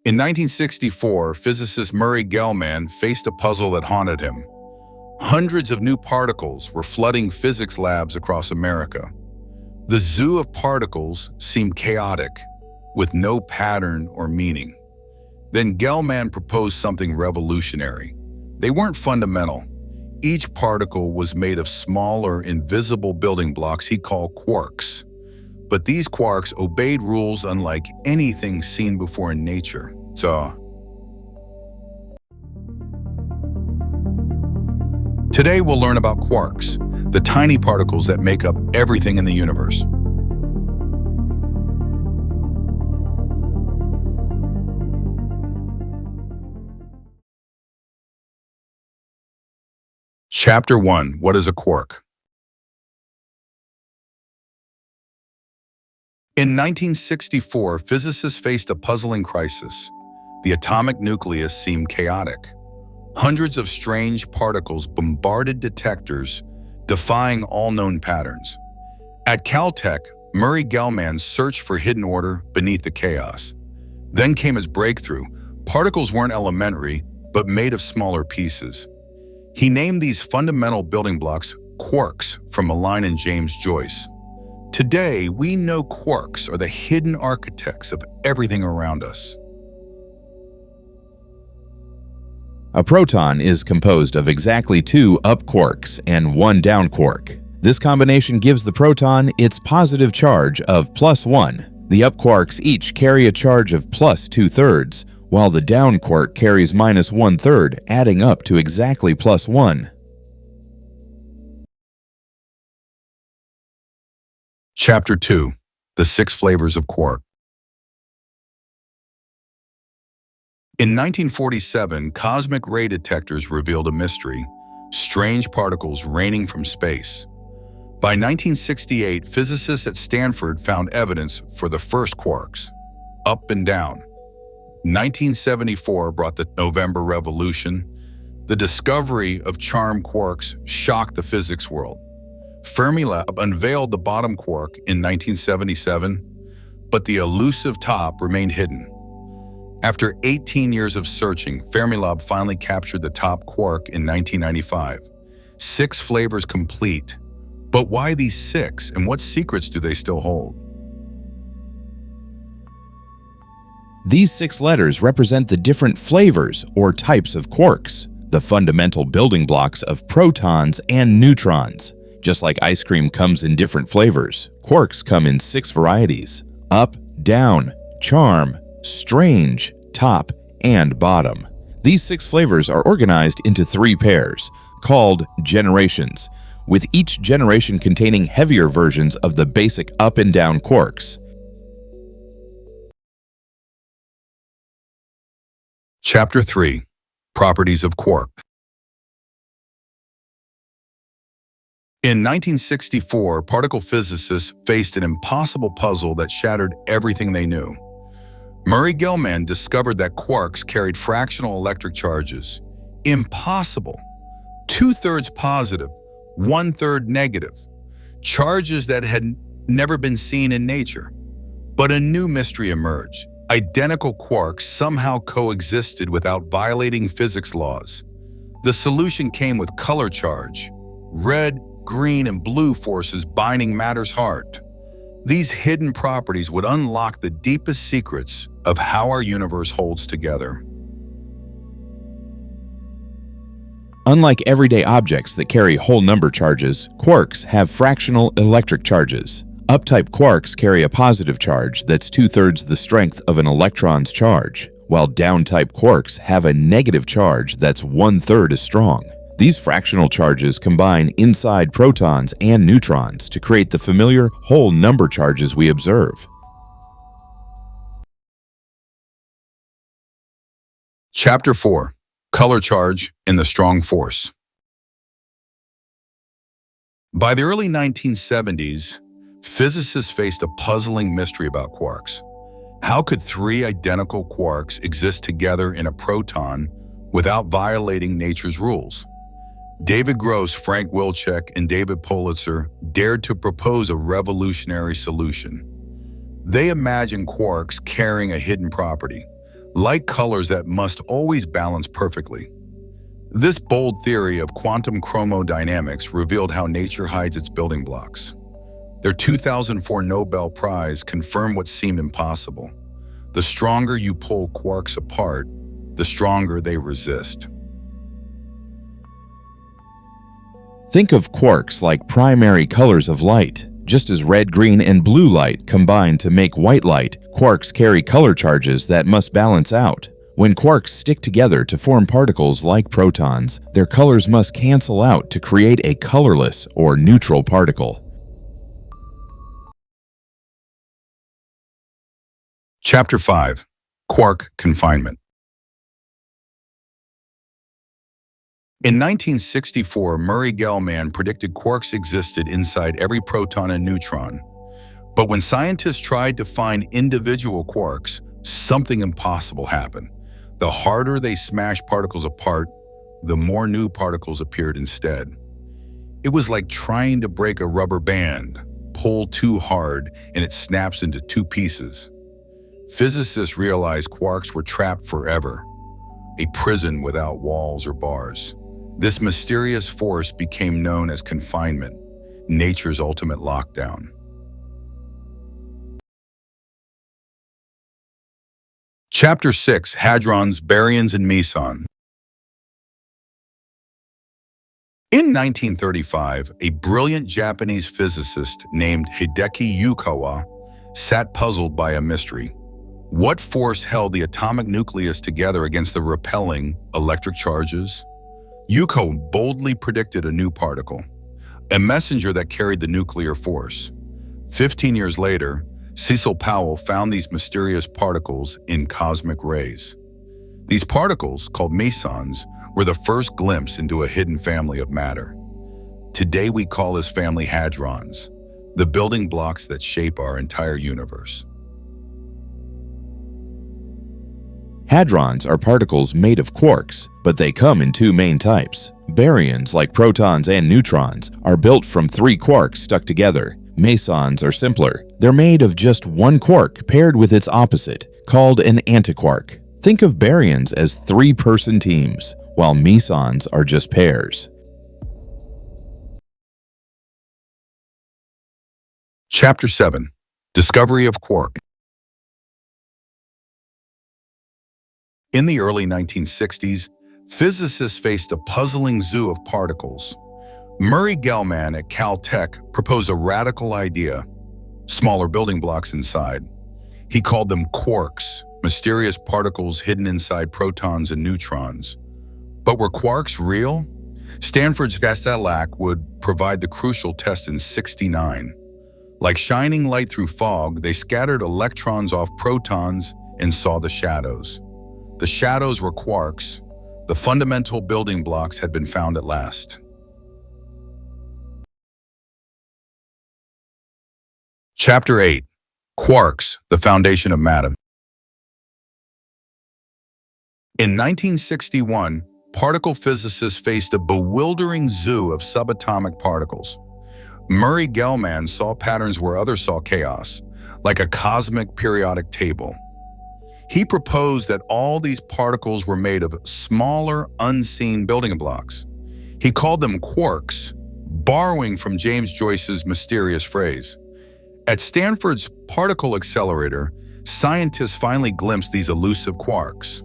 In 1964, physicist Murray Gell-Mann faced a puzzle that haunted him. Hundreds of new particles were flooding physics labs across America. The zoo of particles seemed chaotic, with no pattern or meaning. Then Gell-Mann proposed something revolutionary. They weren't fundamental. Each particle was made of smaller, invisible building blocks he called quarks. But these quarks obeyed rules unlike anything seen before in nature. Today we'll learn about quarks, the tiny particles that make up everything in the universe. Chapter 1. What is a quark? In 1964, physicists faced a puzzling crisis. The atomic nucleus seemed chaotic. Hundreds of strange particles bombarded detectors, defying all known patterns. At Caltech, Murray Gell-Mann searched for hidden order beneath the chaos. Then came his breakthrough. Particles weren't elementary, but made of smaller pieces. He named these fundamental building blocks quarks from a line in James Joyce. Today, we know quarks are the hidden architects of everything around us. A proton is composed of exactly 2 up quarks and 1 down quark. This combination gives the proton its positive charge of +1. The up quarks each carry a charge of +2/3, while the down quark carries -1/3, adding up to exactly +1. Chapter 2. The Six Flavors of Quark. In 1947, cosmic ray detectors revealed a mystery: strange particles raining from space. By 1968, physicists at Stanford found evidence for the first quarks, up and down. 1974 brought the November Revolution. The discovery of charm quarks shocked the physics world. Fermilab unveiled the bottom quark in 1977, but the elusive top remained hidden. After 18 years of searching, Fermilab finally captured the top quark in 1995. 6 flavors complete. But why these 6, and what secrets do they still hold? These 6 letters represent the different flavors or types of quarks, the fundamental building blocks of protons and neutrons. Just like ice cream comes in different flavors, quarks come in 6 varieties: up, down, charm, strange, top, and bottom. These 6 flavors are organized into 3 pairs, called generations, with each generation containing heavier versions of the basic up and down quarks. Chapter 3. Properties of quark. In 1964, particle physicists faced an impossible puzzle that shattered everything they knew. Murray Gell-Mann discovered that quarks carried fractional electric charges. Impossible. 2/3 positive, 1/3 negative. Charges that had never been seen in nature. But a new mystery emerged. Identical quarks somehow coexisted without violating physics laws. The solution came with color charge. Red, green, and blue forces binding matter's heart. These hidden properties would unlock the deepest secrets of how our universe holds together. Unlike everyday objects that carry whole number charges, quarks have fractional electric charges. Up-type quarks carry a positive charge that's 2/3 the strength of an electron's charge, while down-type quarks have a negative charge that's 1/3 as strong. These fractional charges combine inside protons and neutrons to create the familiar whole number charges we observe. Chapter 4. Color charge in the strong force. By the early 1970s, physicists faced a puzzling mystery about quarks. How could 3 identical quarks exist together in a proton without violating nature's rules? David Gross, Frank Wilczek, and David Pulitzer dared to propose a revolutionary solution. They imagined quarks carrying a hidden property, light colors that must always balance perfectly. This bold theory of quantum chromodynamics revealed how nature hides its building blocks. Their 2004 Nobel Prize confirmed what seemed impossible. The stronger you pull quarks apart, the stronger they resist. Think of quarks like primary colors of light. Just as red, green, and blue light combine to make white light, quarks carry color charges that must balance out. When quarks stick together to form particles like protons, their colors must cancel out to create a colorless or neutral particle. Chapter 5. Quark Confinement. In 1964, Gell-Mann predicted quarks existed inside every proton and neutron. But when scientists tried to find individual quarks, something impossible happened. The harder they smashed particles apart, the more new particles appeared instead. It was like trying to break a rubber band. Pull too hard and it snaps into two pieces. Physicists realized quarks were trapped forever, a prison without walls or bars. This mysterious force became known as confinement, nature's ultimate lockdown. Chapter 6. Hadrons, Baryons, and Mesons. In 1935, a brilliant Japanese physicist named Hideki Yukawa sat puzzled by a mystery. What force held the atomic nucleus together against the repelling electric charges? Yukawa boldly predicted a new particle, a messenger that carried the nuclear force. 15 years later, Cecil Powell found these mysterious particles in cosmic rays. These particles, called mesons, were the first glimpse into a hidden family of matter. Today we call this family hadrons, the building blocks that shape our entire universe. Hadrons are particles made of quarks, but they come in two main types. Baryons, like protons and neutrons, are built from three quarks stuck together. Mesons are simpler. They're made of just one quark paired with its opposite, called an antiquark. Think of baryons as three-person teams, while mesons are just pairs. Chapter 7. Discovery of quark. In the early 1960s, physicists faced a puzzling zoo of particles. Gell-Mann at Caltech proposed a radical idea: smaller building blocks inside. He called them quarks, mysterious particles hidden inside protons and neutrons. But were quarks real? Stanford's SLAC would provide the crucial test in '69. Like shining light through fog, they scattered electrons off protons and saw the shadows. The shadows were quarks. The fundamental building blocks had been found at last. Chapter 8. Quarks, the foundation of matter. In 1961, particle physicists faced a bewildering zoo of subatomic particles. Gell-Mann saw patterns where others saw chaos, like a cosmic periodic table. He proposed that all these particles were made of smaller, unseen building blocks. He called them quarks, borrowing from James Joyce's mysterious phrase. At Stanford's particle accelerator, scientists finally glimpsed these elusive quarks.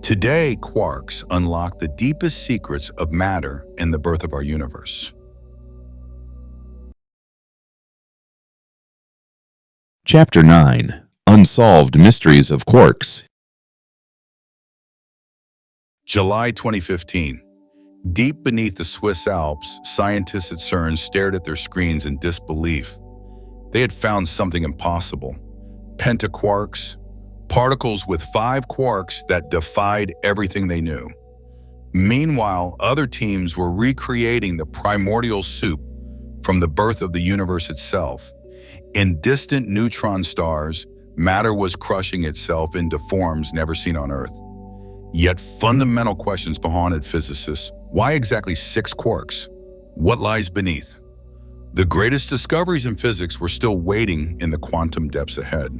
Today, quarks unlock the deepest secrets of matter and the birth of our universe. Chapter 9. Unsolved Mysteries of Quarks. July 2015. Deep beneath the Swiss Alps, scientists at CERN stared at their screens in disbelief. They had found something impossible: Pentaquarks, particles with 5 quarks that defied everything they knew. Meanwhile, other teams were recreating the primordial soup from the birth of the universe itself. In distant neutron stars, matter was crushing itself into forms never seen on Earth. Yet fundamental questions haunted physicists. Why exactly 6 quarks? What lies beneath? The greatest discoveries in physics were still waiting in the quantum depths ahead.